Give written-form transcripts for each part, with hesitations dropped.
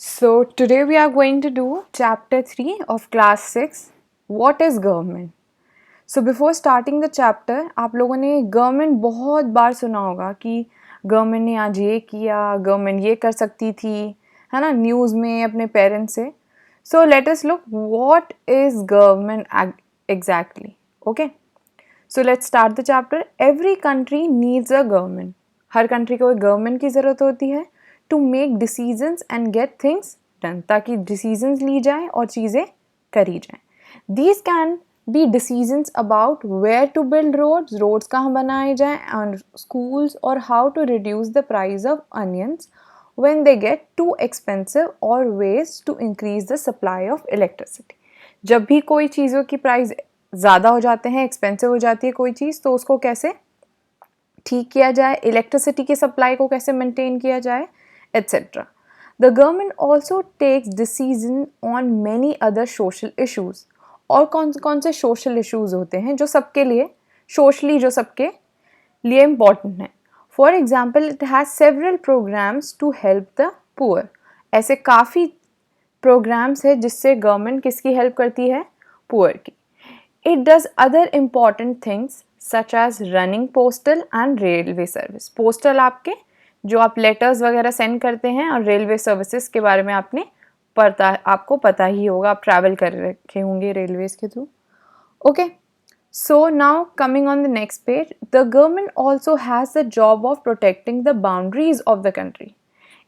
So, today we are going to do chapter 3 of class 6 What is government? So, before starting the chapter, आप लोगों ने government बहुत बार सुना होगा कि गवर्नमेंट ने आज ये किया, गवर्नमेंट ये कर सकती थी, है ना, न्यूज़ में अपने पेरेंट्स से. So, let us look what is government exactly. Okay. So, let's start the chapter. Every country needs a government. हर कंट्री को एक गवर्नमेंट की ज़रूरत होती है to make decisions and get things done, ताकि डिसीजंस ली जाए और चीज़ें करी जाएं. These can be decisions about where to build roads कहाँ बनाए जाएं, एंड स्कूल्स, और how to reduce the price of onions when they get too expensive, or ways to increase the supply of electricity. जब भी कोई चीज़ों की price ज़्यादा हो जाते हैं, एक्सपेंसिव हो जाती है कोई चीज़, तो उसको कैसे ठीक किया जाए, इलेक्ट्रिसिटी की सप्लाई को कैसे मेंटेन किया जाए, etcetera. The government also takes decision on many other social issues. और कौन कौन से सोशल इशूज़ होते हैं जो सबके लिए सोशली, जो सबके लिए इम्पॉर्टेंट हैं. For example, it has several programmes to help the poor. ऐसे काफ़ी प्रोग्राम्स है जिससे गवर्नमेंट किसकी हेल्प करती है, पुअर की. It does other important things such as running postal and railway service. Postal आपके जो आप लेटर्स वगैरह सेंड करते हैं, और रेलवे सर्विसेज के बारे में आपको पता ही होगा, आप ट्रैवल कर रखे होंगे रेलवेज के through. Okay. So now coming on the next page, the government also has the job of protecting the boundaries of the country.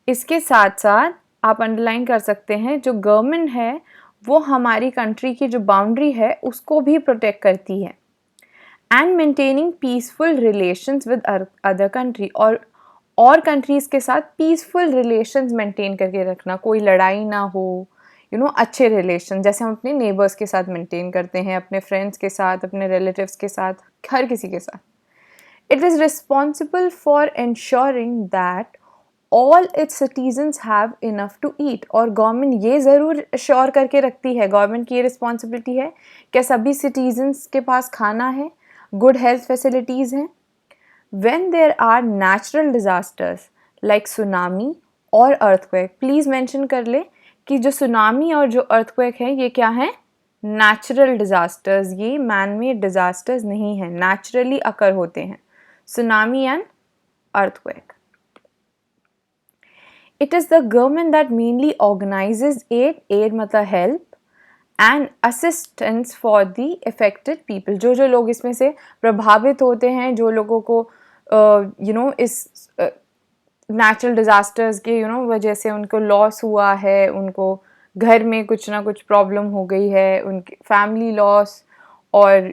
इसके साथ साथ आप अंडरलाइन कर सकते हैं, जो गवर्नमेंट है वो हमारी कंट्री की जो बाउंड्री है उसको भी प्रोटेक्ट करती है. And maintaining peaceful relations with other country, और कंट्रीज़ के साथ पीसफुल रिलेशंस मेंटेन करके रखना, कोई लड़ाई ना हो, अच्छे रिलेशन, जैसे हम अपने नेबर्स के साथ मेंटेन करते हैं, अपने फ्रेंड्स के साथ, अपने रिलेटिव्स के साथ, हर किसी के साथ. It is responsible for ensuring that all its citizens have enough to eat. और गवर्नमेंट ये ज़रूर श्योर करके रखती है, गवर्नमेंट की ये रिस्पॉन्सिबिलिटी है कि सभी सिटीजन्स के पास खाना है, गुड हेल्थ फैसिलिटीज़ हैं. When there are natural disasters like tsunami और अर्थक्वेक, प्लीज़ मेंशन कर ले कि जो सुनामी और जो अर्थक्वेक है ये क्या है, नेचुरल डिज़ास्टर्स. ये मैन मेड डिज़ास्टर्स नहीं हैं, नेचुरली अकर होते हैं, tsunami and earthquake. It is the government that mainly organizes aid मतलब help, and assistance for the affected people. जो लोग इसमें से प्रभावित होते हैं, जो लोगों को इस नेचुरल डिज़ास्टर्स के वजह से उनको लॉस हुआ है, उनको घर में कुछ ना कुछ प्रॉब्लम हो गई है, उनकी फैमिली लॉस, और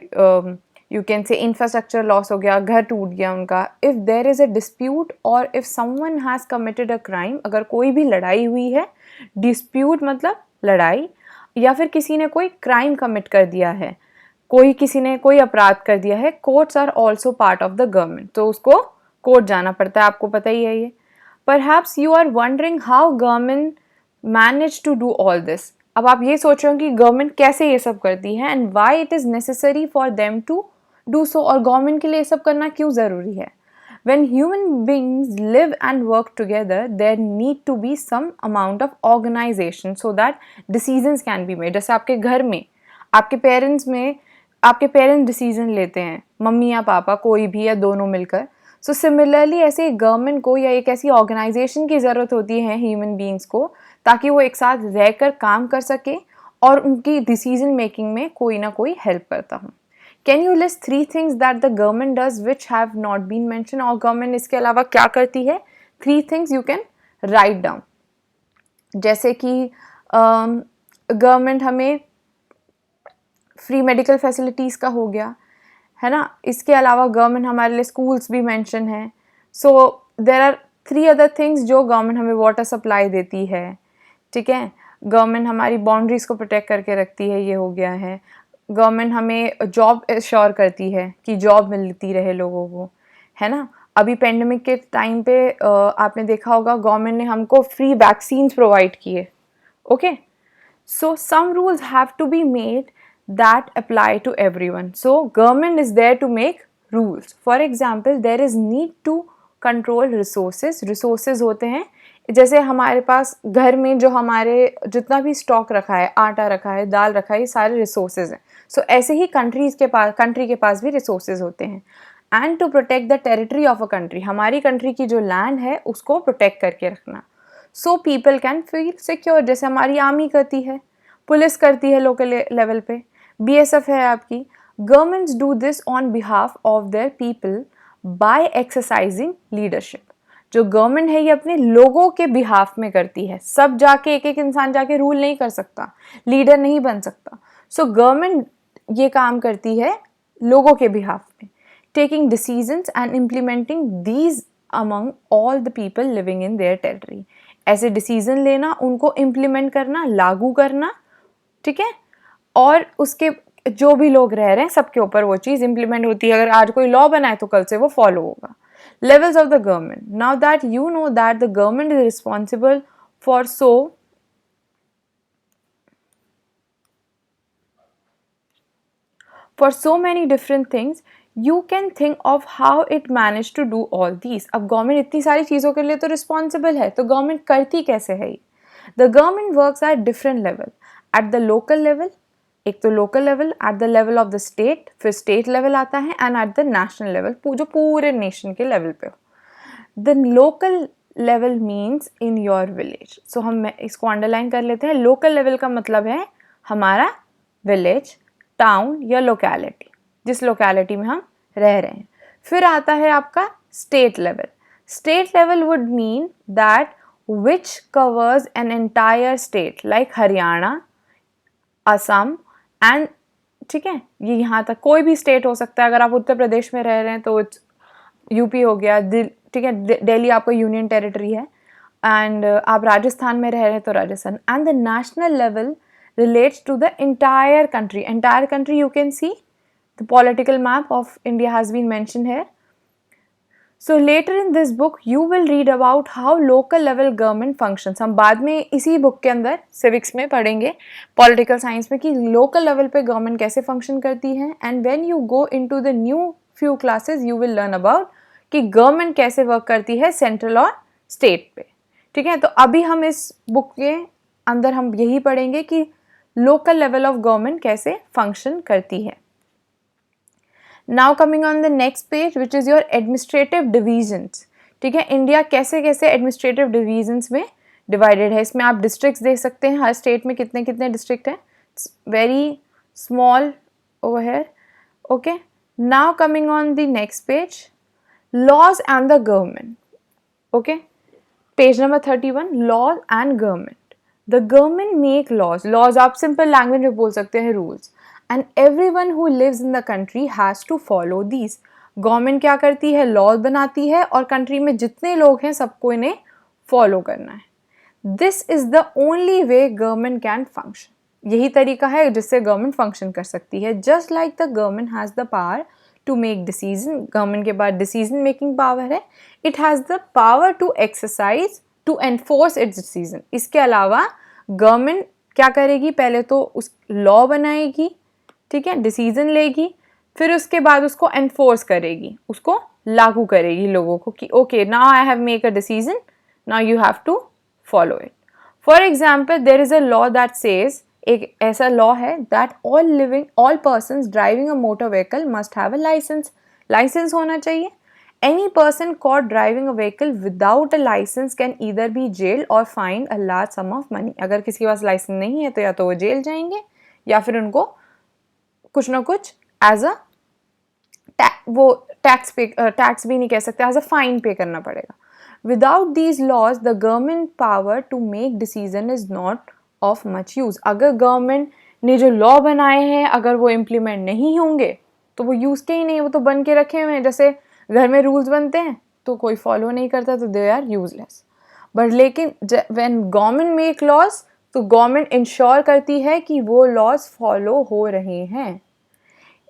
you can say infrastructure loss हो गया, घर टूट गया उनका. If there is a dispute, और if someone has committed a crime, अगर कोई भी लड़ाई हुई है, डिस्प्यूट मतलब लड़ाई, या फिर किसी ने कोई क्राइम कमिट कर दिया है, किसी ने कोई अपराध कर दिया है, courts are also part of the government. तो उसको कोर्ट जाना पड़ता है, आपको पता ही है ये. Perhaps you are wondering how government managed to do all this. अब आप ये सोच रहे हो कि गवर्नमेंट कैसे ये सब करती है, and why it is necessary for them to do so, और गवर्नमेंट के लिए ये सब करना क्यों ज़रूरी है. When human beings live and work together, there need to be some amount of organization so that decisions can be made. जैसे आपके घर में आपके पेरेंट्स डिसीजन लेते हैं, मम्मी या पापा, कोई भी या दोनों मिलकर. सो सिमिलरली ऐसे गवर्नमेंट को या एक ऐसी ऑर्गेनाइजेशन की ज़रूरत होती है ह्यूमन बींग्स को, ताकि वो एक साथ रहकर काम कर सके और उनकी डिसीजन मेकिंग में कोई ना कोई हेल्प करता हूँ. Can you list 3 things that the government does which have not been mention. और गवर्नमेंट इसके अलावा क्या करती है, 3 things you can write down. जैसे कि गवर्नमेंट हमें फ्री मेडिकल फैसिलिटीज़ का हो गया, है ना. इसके अलावा गवर्नमेंट हमारे लिए स्कूल्स भी मेंशन है. So there are 3 other things जो गवर्नमेंट हमें वाटर सप्लाई देती है, ठीक है. गवर्नमेंट हमारी बाउंड्रीज़ को प्रोटेक्ट करके रखती है, ये हो गया है. गवर्नमेंट हमें जॉब एश्योर करती है कि जॉब मिलती रहे लोगों को, है ना. अभी पेंडेमिक के टाइम पे आपने देखा होगा गवर्नमेंट ने हमको फ्री वैक्सीन्स प्रोवाइड किए. Okay. So some rules have to be made that apply to everyone. So government is there to make rules. For example, there is need to control resources. Resources होते हैं जैसे हमारे पास घर में जो हमारे जितना भी स्टॉक रखा है, आटा रखा है, दाल रखा है, ये सारे रिसोर्सेज हैं। सो ऐसे ही कंट्री के पास भी रिसोर्सेज होते हैं। And to protect the territory of a country, हमारी कंट्री की जो लैंड है उसको प्रोटेक्ट करके रखना। So people can feel secure, जैसे हमारी आर्मी करती है, पुलिस करती है लोकल लेवल पे, बीएसएफ है आपकी। Governments do this on behalf of their people by exercising leadership. जो गवर्नमेंट है ये अपने लोगों के बिहाफ में करती है, सब जाके एक एक इंसान जाके रूल नहीं कर सकता, लीडर नहीं बन सकता। सो गवर्नमेंट ये काम करती है लोगों के बिहाफ में, taking decisions and implementing these among all the people living in their territory. ऐसे डिसीजन लेना, उनको इम्प्लीमेंट करना, लागू करना, ठीक है, और उसके जो भी लोग रह रहे हैं सबके ऊपर वो चीज़ इम्प्लीमेंट होती है। अगर आज कोई लॉ बनाए तो कल से वो फॉलो होगा। Levels of the government. Now that you know that the government is responsible for so many different things, you can think of how it managed to do all these. अब government इतनी सारी चीज़ों के लिए तो responsible है, तो government करती कैसे है? The government works at different level. At the local level, एक तो local level, at the level of the state, फिर स्टेट लेवल आता है, and at the national level, जो पूरे नेशन के लेवल पे हो। The local level means in your village. So हम इसको अंडरलाइन कर लेते हैं। लोकल लेवल का मतलब है हमारा विलेज, टाउन या लोकेलिटी, जिस लोकेलिटी में हम रह रहे हैं। फिर आता है आपका state level. State level would mean that which covers an entire state, like Haryana, Assam and, ठीक है, ये यहाँ तक कोई भी स्टेट हो सकता है। अगर आप उत्तर प्रदेश में रह रहे हैं तो यूपी हो गया, ठीक है, दिल्ली आपका यूनियन टेरिटरी है, एंड आप राजस्थान में रह रहे हैं तो Rajasthan. And the national level relates to the entire country. Entire country, you can see the political map of India has been mentioned here. So later in this book you will read about how local level government functions. हम बाद में इसी book के अंदर civics में पढ़ेंगे, political science में, कि local level पे government कैसे function करती है। And when you go into the new few classes you will learn about कि government कैसे work करती है central और state पे, ठीक है। तो अभी हम इस बुक के अंदर हम यही पढ़ेंगे कि लोकल लेवल ऑफ गवर्नमेंट कैसे फंक्शन करती है। Now coming on the next page which is your administrative divisions, ठीक है। इंडिया कैसे कैसे एडमिनिस्ट्रेटिव डिवीजन्स में डिवाइडेड है। इसमें आप डिस्ट्रिक्ट्स देख सकते हैं, हर स्टेट में कितने कितने डिस्ट्रिक्ट हैं, very small over here, okay. Now coming on the next page, laws and the government, okay, page number 31, laws and government. The government make laws. Laws आप simple language में बोल सकते हैं rules. And everyone who lives in the country has to follow these. Government क्या करती है? Laws बनाती है और country में जितने लोग हैं सबको इन्हें follow करना है। This is the only way government can function. यही तरीका है जिससे government function कर सकती है। Just like the government has the power to make decision. Government के बाद decision making power है। It has the power to exercise to enforce its decision. इसके अलावा गवर्नमेंट क्या करेगी? पहले तो उस लॉ बनाएगी, ठीक है, डिसीजन लेगी, फिर उसके बाद उसको एनफोर्स करेगी, उसको लागू करेगी लोगों को कि okay now I have make a decision, now you have to follow it. For example there is a law that says, एक ऐसा लॉ है that all persons driving a motor vehicle must have a licence. Licence होना चाहिए। Any person caught driving a vehicle without a license can either be jailed or fined a large sum of money. अगर किसी के पास licence नहीं है तो या तो वो जेल जाएंगे या फिर उनको कुछ ना कुछ एज अ वो टैक्स भी नहीं कह सकते, एज अ फाइन पे करना पड़ेगा। Without these laws the government power to make decision is not of much use. अगर गवर्नमेंट ने जो लॉ बनाए हैं अगर वो इम्प्लीमेंट नहीं होंगे तो वो यूज के ही नहीं, वो तो बन के रखे हुए हैं। जैसे घर में रूल्स बनते हैं तो कोई फॉलो नहीं करता तो दे आर यूजलेस। बट लेकिन व्हेन गवर्नमेंट मेक लॉज तो गवर्नमेंट इंश्योर करती है कि वो लॉज फॉलो हो रहे हैं।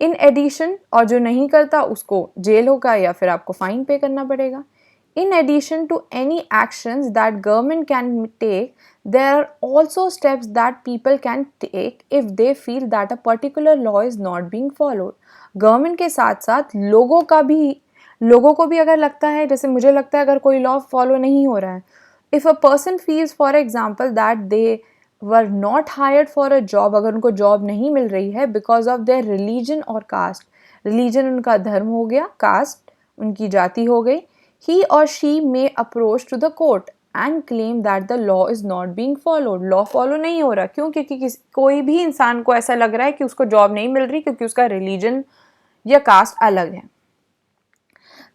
इन एडिशन, और जो नहीं करता उसको जेल होगा या फिर आपको फाइन पे करना पड़ेगा। In addition to any actions that government can take, there are also steps that people can take if they feel that a particular law is not being followed. Government के साथ साथ लोगों को भी अगर लगता है, जैसे मुझे लगता है अगर कोई लॉ फॉलो नहीं हो रहा है if a person feels for example that they were not hired for a job, अगर उनको जॉब नहीं मिल रही है बिकॉज ऑफ देयर रिलीजन और कास्ट, रिलीजन उनका धर्म हो गया, कास्ट उनकी जाति हो गई, he or she may approach to the court and claim that the law is not being followed. Law follow नहीं हो रहा, क्यों? क्योंकि कोई भी इंसान को ऐसा लग रहा है कि उसको जॉब नहीं मिल रही क्योंकि उसका रिलीजन या कास्ट अलग है.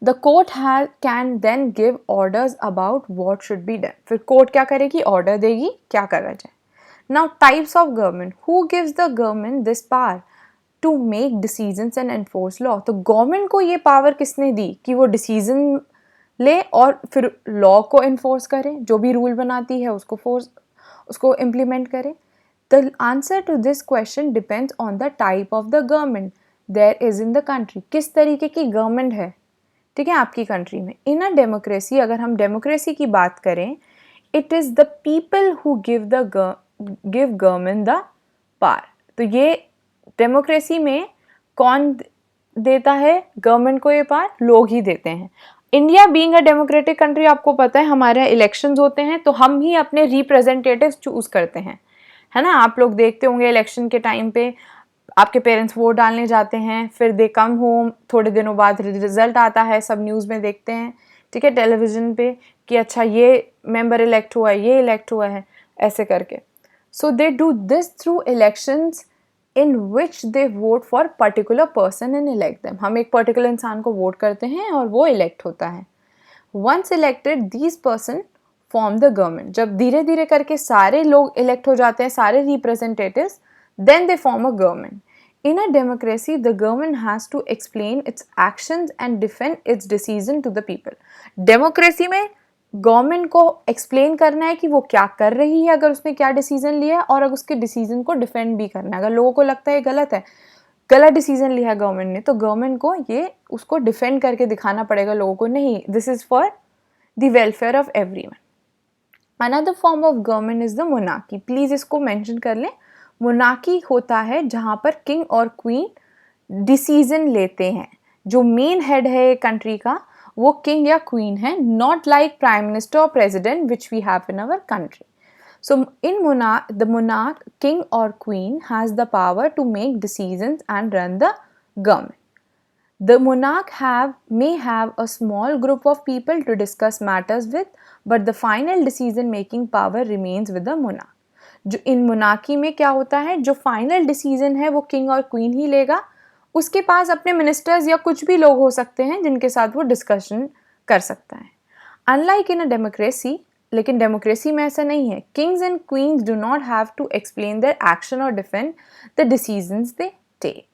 The court can then give orders about what should be done. फिर कोर्ट क्या करेगी? ऑर्डर देगी क्या करा जाए. Now types of government. Who gives the government this power to make decisions and enforce law? तो गवर्नमेंट को ये पावर किसने दी कि वो डिसीजन ले और फिर लॉ को इन्फोर्स करे, जो भी रूल बनाती है उसको इम्प्लीमेंट करे. The answer to this question depends on the type of the government there is in the country. किस तरीके की गवर्नमेंट है, ठीक है, आपकी कंट्री में. इन अ डेमोक्रेसी, अगर हम डेमोक्रेसी की बात करें, it is the people who give government the power. तो ये डेमोक्रेसी में कौन देता है गवर्नमेंट को ये पावर? लोग ही देते हैं. India being a democratic country, आपको पता है हमारे इलेक्शंस होते हैं तो हम ही अपने रिप्रेजेंटेटिव्स चूज करते हैं, है ना. आप लोग देखते होंगे इलेक्शन के टाइम पे आपके पेरेंट्स वोट डालने जाते हैं, फिर दे कम होम, थोड़े दिनों बाद रिजल्ट आता है, सब न्यूज़ में देखते हैं, ठीक है, टेलीविज़न पे कि अच्छा ये मेंबर इलेक्ट हुआ है, ये इलेक्ट हुआ है, ऐसे करके. So they do this through elections in which they vote for particular person and elect them. हम एक पर्टिकुलर इंसान को वोट करते हैं और वो इलेक्ट होता है. Once elected these person form the government. जब धीरे धीरे करके सारे लोग इलेक्ट हो जाते हैं, सारे representatives, then they form a government. In a democracy, the government has to explain its actions and defend its decision to the people. Democracy में गवर्नमेंट को एक्सप्लेन करना है कि वो क्या कर रही है, अगर उसने क्या डिसीजन लिया है, और अगर उसके डिसीजन को डिफेंड भी करना है. अगर लोगों को लगता है गलत है, गलत डिसीजन लिया है गवर्नमेंट ने, तो गवर्नमेंट को ये उसको डिफेंड करके दिखाना पड़ेगा लोगों को, नहीं, this is for the welfare of everyone. Another form of government is the monarchy. Please इसको मेंशन कर लें. मोनार्की होता है जहाँ पर किंग और क्वीन डिसीजन लेते हैं. जो मेन हेड है कंट्री का वो किंग या क्वीन है, नॉट लाइक प्राइम मिनिस्टर और president which we have in our country. So in the monarch, king or queen has the power to make decisions and run the government. The monarch may have a small group of people to discuss matters with, but the final decision making power remains with the monarch. जो इन monarchy में क्या होता है, जो final decision है वो king और queen ही लेगा. उसके पास अपने मिनिस्टर्स या कुछ भी लोग हो सकते हैं जिनके साथ वो डिस्कशन कर सकता है. अनलाइक इन अ डेमोक्रेसी, लेकिन डेमोक्रेसी में ऐसा नहीं है. Kings and queens do not have to explain their action और defend the decisions they take.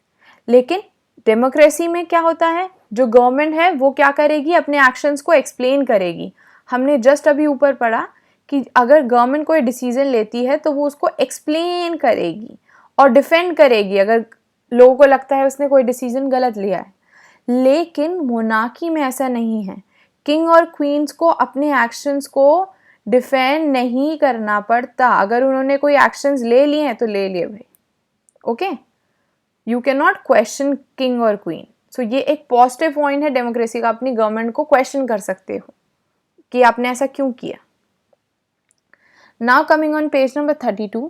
लेकिन डेमोक्रेसी में क्या होता है, जो गवर्नमेंट है वो क्या करेगी, अपने एक्शंस को एक्सप्लेन करेगी. हमने जस्ट अभी ऊपर पढ़ा कि अगर गवर्नमेंट कोई डिसीजन लेती है तो वो उसको एक्सप्लेन करेगी और डिफेंड करेगी अगर लोगों को लगता है उसने कोई डिसीजन गलत लिया है. लेकिन मोनार्की में ऐसा नहीं है. किंग और क्वींस को अपने एक्शंस को डिफेंड नहीं करना पड़ता. अगर उन्होंने कोई एक्शंस ले लिए हैं तो ले लिए भाई, okay. You can not question king और क्वीन. सो ये एक पॉजिटिव पॉइंट है डेमोक्रेसी का. अपनी गवर्नमेंट को क्वेश्चन कर सकते हो कि आपने ऐसा क्यों किया. Now coming on page number 32,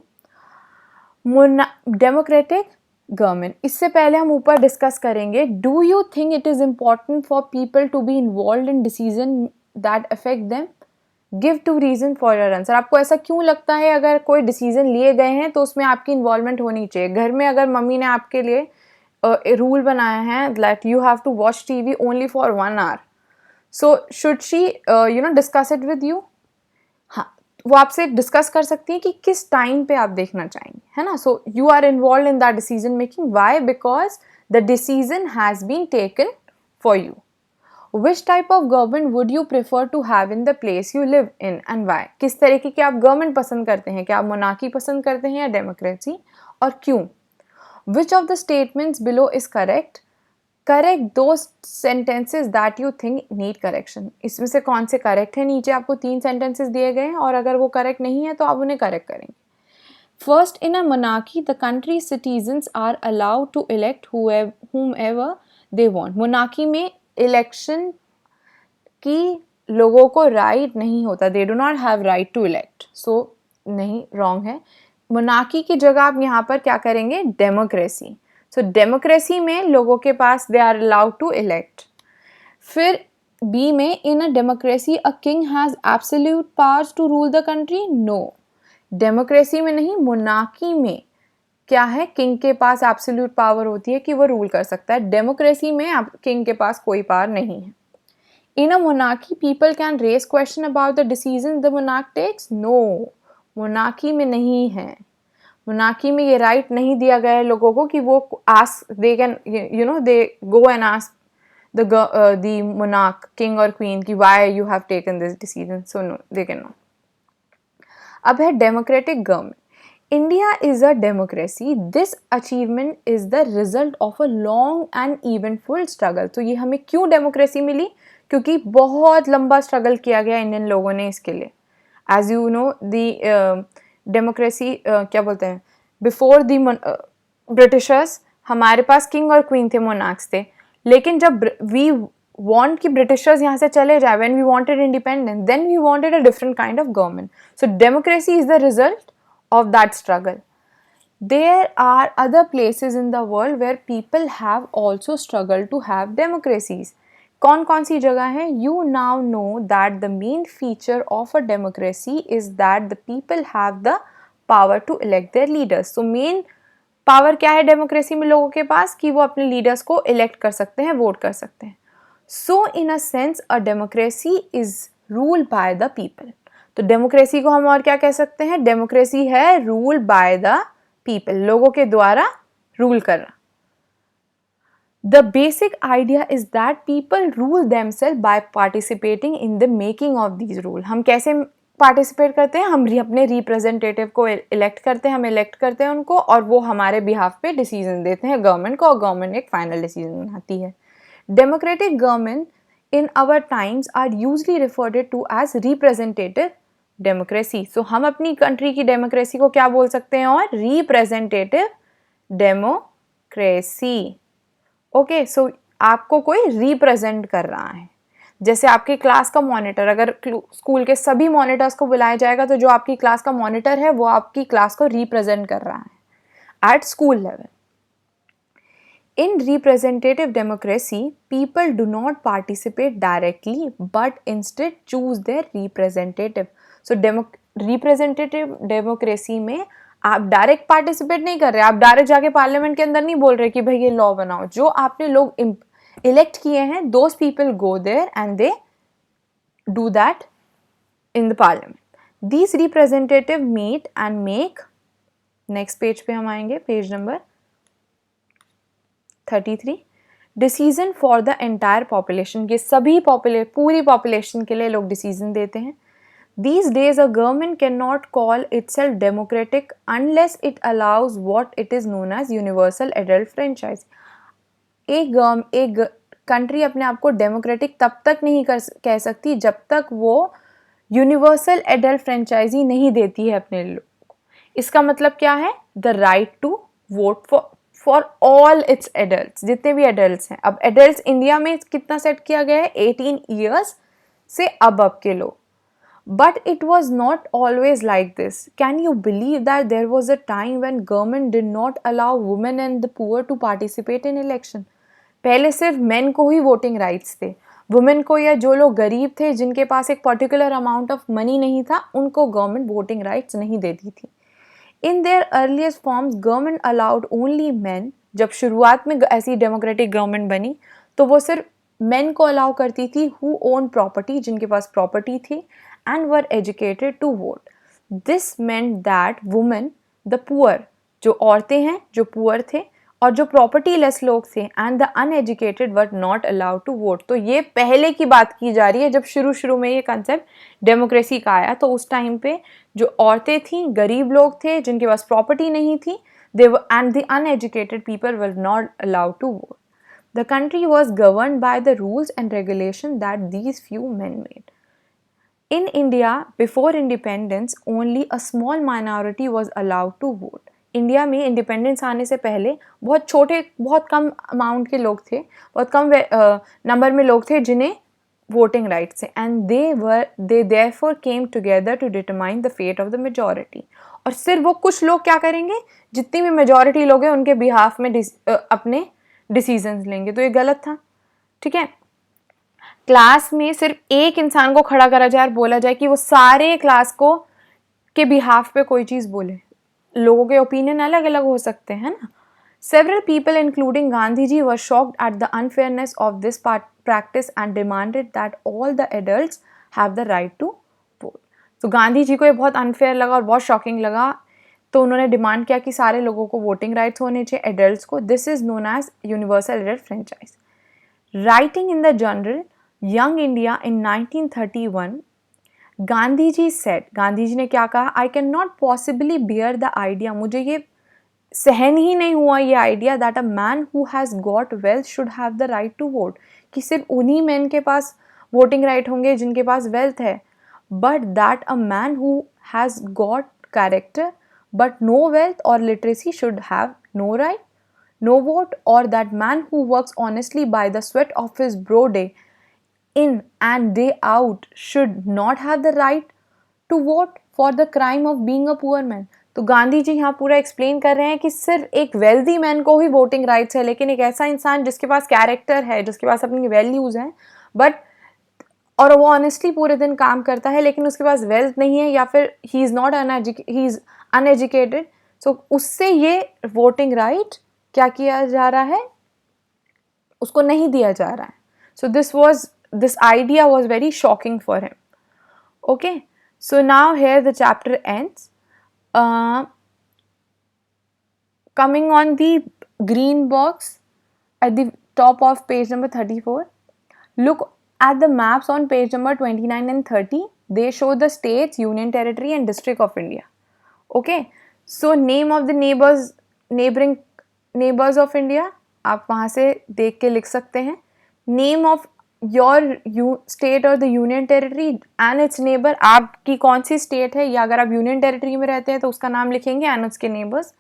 democratic government. इससे पहले हम ऊपर डिस्कस करेंगे. Do you think it is important for people to be involved in decision that affect them? Give two reason for your answer. आपको ऐसा क्यों लगता है अगर कोई डिसीजन लिए गए हैं तो उसमें आपकी इन्वॉल्वमेंट होनी चाहिए. घर में अगर मम्मी ने आपके लिए रूल बनाया है that you have to watch TV only for 1 hour, so should she discuss it with you? वो आपसे डिस्कस कर सकती है कि किस टाइम पे आप देखना चाहेंगे, है ना. So you are involve in that decision making. Why? Because the decision has been taken for you. Which type of government would you prefer to have in the place you live in and why? किस तरीके की आप government पसंद करते हैं, क्या आप monarchy पसंद करते हैं या डेमोक्रेसी, और क्यों? Which of the statements below is correct? Correct दो sentences that you think need correction. इसमें से कौन से करेक्ट है? नीचे आपको 3 सेंटेंसेज दिए गए हैं और अगर वो करेक्ट नहीं है तो आप उन्हें करेक्ट करेंगे. First, in a monarchy the country citizens are allowed to elect whomever they want. Monarchy में इलेक्शन की लोगों को राइट नहीं होता, they do not have right to elect. So नहीं, रॉन्ग है। मोनार्की की जगह आप यहाँ पर क्या करेंगे, डेमोक्रेसी। सो डेमोक्रेसी में लोगों के पास they are allowed to elect. फिर बी में, in a democracy a king has absolute powers to rule the country. No, democracy में नहीं, मोनार्की में क्या है, किंग के पास एब्सोल्यूट पावर होती है कि वो रूल कर सकता है। डेमोक्रेसी में किंग के पास कोई पावर नहीं है। In a monarchy people can raise question about the decision the monarch takes. No, monarchy में नहीं है। मोनार्की में ये राइट नहीं दिया गया है लोगों को कि वो ask, they can you know they go and ask the monarch, king or queen कि why you have taken this decision. So no, they cannot. अब है democratic government. India is a democracy. This achievement is the result of a long and eventful struggle. तो ये हमें क्यों democracy मिली, क्योंकि बहुत लंबा struggle किया गया इंडियन लोगों ने इसके लिए. As you know, the democracy क्या बोलते हैं, before the Britishers हमारे पास king और queen थे, monarchs थे. लेकिन जब वी वॉन्ट कि ब्रिटिशर्स यहाँ से चले जाए, when we wanted independence, then we wanted a different kind of government. So democracy is the result of that struggle. There are other places in the world where people have also struggle to have democracies. कौन कौन सी जगह है? You now know that the main feature of a democracy is that the people have the power to elect their leaders. So main power क्या है democracy में लोगों के पास, कि वो अपने लीडर्स को इलेक्ट कर सकते हैं, वोट कर सकते हैं. So in a sense a democracy is rule by the people. तो डेमोक्रेसी को हम और क्या कह सकते हैं? डेमोक्रेसी है रूल बाय द पीपल, लोगों के द्वारा रूल करना. The basic idea is that people rule themselves by participating in the making of these rule. हम कैसे पार्टिसिपेट करते हैं? हम अपने रिप्रेजेंटेटिव को इलेक्ट करते हैं, हम इलेक्ट करते हैं उनको, और वो हमारे बिहाफ पे डिसीजन देते हैं गवर्नमेंट को, और गवर्नमेंट एक फाइनल डिसीजन बनाती है. Democratic government in our times are usually referred to as representative democracy. So हम अपनी कंट्री की डेमोक्रेसी को क्या बोल सकते हैं? और रिप्रेजेंटेटिव डेमोक्रेसी. ओके, सो आपको कोई रिप्रेजेंट कर रहा है. जैसे आपकी क्लास का मॉनिटर, अगर स्कूल के सभी मॉनिटर्स को बुलाया जाएगा तो जो आपकी क्लास का मॉनिटर है वो आपकी क्लास को रिप्रेजेंट कर रहा है at school level. In representative democracy people do not participate directly but instead choose their representative. So representative democracy में आप डायरेक्ट पार्टिसिपेट नहीं कर रहे, आप डायरेक्ट जाके पार्लियामेंट के अंदर नहीं बोल रहे कि भाई ये लॉ बनाओ. जो आपने लोग elect किए हैं, those people go there and they do that in the parliament. These representative meet and make, next page पे हम आएंगे, page number 33, decision for the entire population. ये सभी पूरी population के लिए लोग decision देते हैं. These days a government cannot call itself democratic unless it allows what it is known as universal adult franchise. एक कंट्री अपने आप को डेमोक्रेटिक तब तक नहीं कह सकती जब तक वो यूनिवर्सल एडल्ट फ्रेंचाइजी नहीं देती है अपने लोगों को. इसका मतलब क्या है? The right to vote for all its adults, जितने भी एडल्ट्स हैं. अब एडल्ट्स इंडिया में कितना सेट किया गया है? 18 ईयर्स से अब के लोग. But it was not always like this. Can you believe that there was a time when government did not allow women and the poor to participate in election? पहले सिर्फ मेन को ही वोटिंग राइट्स थे, women को या जो लोग गरीब थे जिनके पास एक पर्टिकुलर अमाउंट ऑफ मनी नहीं था, उनको गवर्नमेंट वोटिंग राइट्स नहीं देती थी. In their earliest forms government allowed only man. जब शुरुआत में ऐसी डेमोक्रेटिक गवर्नमेंट बनी तो वो सिर्फ मेन को अलाउ करती थी हु ओन प्रॉपर्टी, जिनके पास प्रॉपर्टी थी, and were educated to vote. This meant that women, the poor, जो औरतें हैं जो पुअर थे, और जो प्रॉपर्टी लेस लोग थे, and the uneducated were not allowed to vote. तो ये पहले की बात की जा रही है जब शुरू में ये कंसेप्ट डेमोक्रेसी का आया. तो उस टाइम पे जो औरतें थी, गरीब लोग थे जिनके पास प्रॉपर्टी नहीं थी, and the uneducated people were not allowed to vote. The country was governed by the rules and regulations that these few men made. In India, before independence, only a small minority was allowed to vote. India में independence आने से पहले बहुत कम amount के लोग थे, बहुत कम number में लोग थे जिन्हें वोटिंग राइट से, and they therefore came together to determine the fate of the majority. और सिर्फ वो कुछ लोग क्या करेंगे, जितनी भी मेजॉरिटी लोग हैं उनके बिहाफ में अपने डिसीजंस लेंगे। तो ये गलत था, ठीक है। क्लास में सिर्फ एक इंसान को खड़ा करा जाए और बोला जाए कि वो सारे क्लास को के बिहाफ पे कोई चीज़ बोले। लोगों के ओपिनियन अलग अलग हो सकते हैं ना। Several people, including Gandhiji, were shocked at the unfairness of this practice and demanded that all the adults have the right to vote. तो गांधी जी को ये बहुत अनफेयर लगा और बहुत शॉकिंग लगा, तो उन्होंने डिमांड किया कि सारे लोगों को वोटिंग राइट्स होने चाहिए, एडल्ट्स को। This is known as universal adult franchise. Writing in the journal Young India in 1931, Gandhi ji said, Gandhi ji ने क्या कहा, I can not possibly bear the idea, मुझे ये सहन ही नहीं हुआ ये idea, that a man who has got wealth should have the right to vote, कि सिर्फ उन्हीं मैन के पास वोटिंग राइट होंगे जिनके पास वेल्थ है, but that a man who has got character but no wealth और literacy should have no right, no vote, और that man who works honestly by the sweat of his brow day in and day out should not have the right to vote for the crime of being a poor man। तो गांधी जी यहाँ पूरा explain कर रहे हैं कि सिर्फ एक wealthy man को ही वोटिंग राइट्स है, लेकिन एक ऐसा इंसान जिसके पास कैरेक्टर है, जिसके पास अपनी वैल्यूज हैं, बट और वो ऑनेस्टली पूरे दिन काम करता है, लेकिन उसके पास वेल्थ नहीं है या फिर ही इज़ अनएजुकेटेड, सो उससे ये वोटिंग राइट क्या किया जा रहा है, उसको नहीं दिया जा रहा है। सो this idea was very shocking for him. Okay, so now here the chapter ends. Coming on the green box at the top of page number 34, look at the maps on page number 29 and 30. They show the states, union territory and district of India. Okay, so name of the neighboring neighbors of India, आप वहाँ से देख के लिख सकते हैं। Name of your state or the union territory and its neighbor, आपकी कौन सी स्टेट है, या अगर आप यूनियन टेरिटरी में रहते हैं तो उसका नाम लिखेंगे एंड उसके neighbours.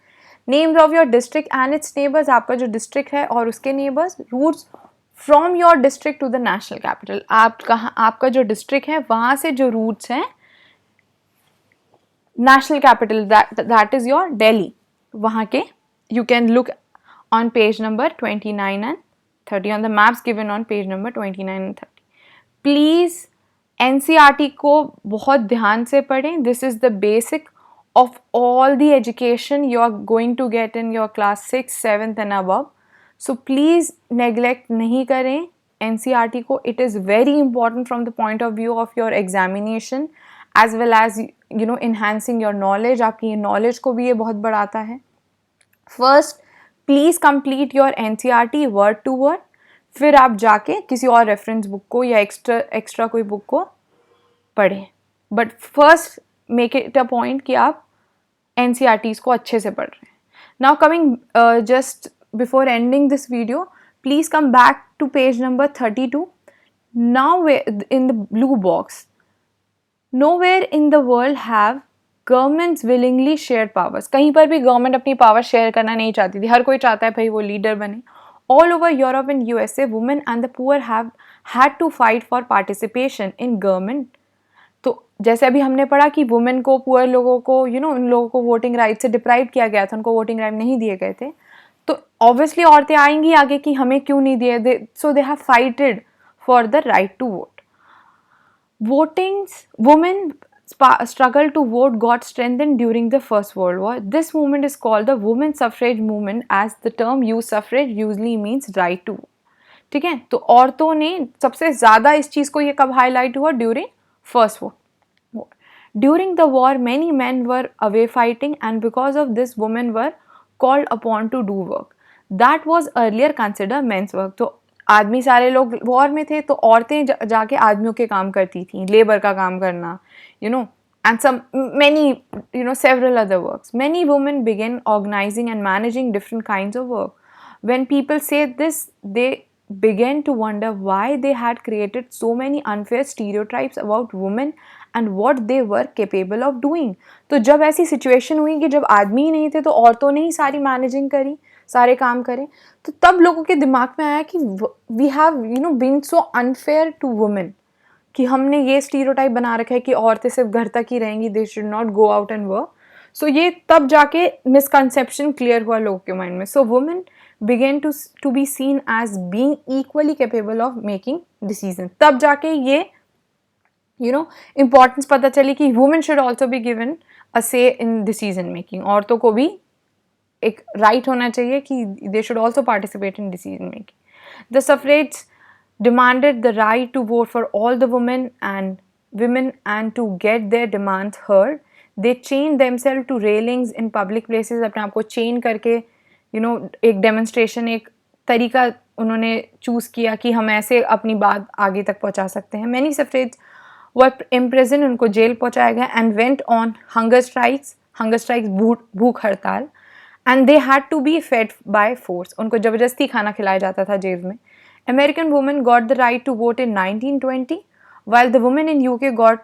Names of your district and its neighbours, आपका जो डिस्ट्रिक्ट है और उसके neighbours. Routes from your district to the national capital, आपका जो डिस्ट्रिक्ट है वहाँ से जो रूट्स हैं national capital, that is your Delhi, वहाँ के you can look on page number 29 and 30 on the maps given on page number 29 and 30. Please NCERT को बहुत ध्यान से पढ़ें. This is the basic of all the education you are going to get in your class 6, 7th and above. So please neglect नहीं करें NCERT को. It is very important from the point of view of your examination as well as enhancing your knowledge. आपकी knowledge को भी ये बहुत बढ़ाता है. First, please complete your NCERT word to word, फिर आप जाके किसी और रेफरेंस बुक को या एक्स्ट्रा कोई बुक को पढ़ें. But first make it a point कि आप NCERTs को अच्छे से पढ़ रहे हैं. Now coming just before ending this video, please come back to page number 32. Now in the blue box, nowhere in the world have governments willingly share powers. कहीं पर भी गवर्नमेंट अपनी पावर शेयर करना नहीं चाहती थी. हर कोई चाहता है भाई वो लीडर बने. All over Europe and USA, women and the poor have had to fight for participation in government. तो जैसे अभी हमने पढ़ा कि वुमेन को, पुअर लोगों को, उन लोगों को वोटिंग राइट से डिप्राइव किया गया था, उनको वोटिंग राइट नहीं दिए गए थे. तो ऑब्वियसली औरतें आएंगी आगे कि हमें क्यों नहीं दिए. So they have fighted for the right to vote. Women struggle to vote got strengthened during the First World War. This movement is called the women's suffrage movement, as the term used suffrage usually means right to vote. ठीक है, तो औरतों ने सबसे ज़्यादा इस चीज़ को ये कब हाईलाइट हुआ? During first war. During the war many men were away fighting and because of this women were called upon to do work that was earlier considered men's work. तो आदमी सारे लोग वॉर में थे तो औरतें जाके आदमियों के काम करती थी, लेबर का काम करना, and several other works. Many women began organizing and managing different kinds of work. When people say this, they began to wonder why they had created so many unfair stereotypes about women and what they were capable of doing. तो जब ऐसी situation हुई कि जब आदमी ही नहीं थे तो औरतों ने ही सारी मैनेजिंग करी, सारे काम करें, तो तब लोगों के दिमाग में आया कि we have been so unfair to women. कि हमने ये स्टीरियोटाइप बना रखा है कि औरतें सिर्फ घर तक ही रहेंगी, they should not go out and work. So ये तब जाके मिसकंसेप्शन क्लियर हुआ लोगों के माइंड में. So women began to be seen as being equally capable of making decision. तब जाके ये इम्पोर्टेंस पता चली कि women should also be given a say in decision making. औरतों को भी एक राइट होना चाहिए कि they should also participate in decision making. The suffragettes demanded the right to vote for all the women and to get their demands heard. They chained themselves to railings in public places. अपने आप को chain करके एक demonstration, एक तरीका उन्होंने choose किया कि हम ऐसे अपनी बात आगे तक पहुंचा सकते हैं. Many suffragettes were imprisoned, उनको जेल पहुंचाया गया, and went on hunger strikes भूख हड़ताल. And they had to be fed by force. उनको जबरदस्ती खाना खिलाया जाता था जेल में. American women got the right to vote in 1920, while the women in UK got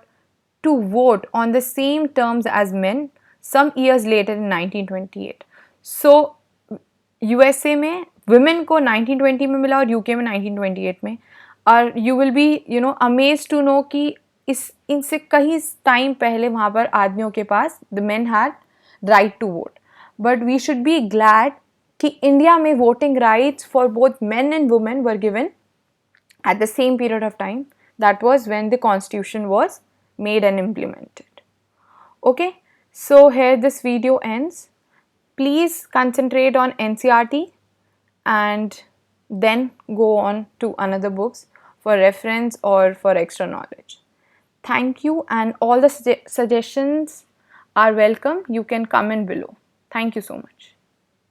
to vote on the same terms as men some years later in 1928. So USA में women को 1920 में मिला और UK में 1928 में. और you will be amazed to know कि इनसे कहीं टाइम पहले वहाँ पर आदमियों के पास the men had right to vote. But we should be glad कि इंडिया में voting rights for both men and women were given at the same period of time. That was when the constitution was made and implemented. Okay, so here this video ends. Please concentrate on NCERT and then go on to another books for reference or for extra knowledge. Thank you, and all the suggestions are welcome. You can comment below. Thank you so much.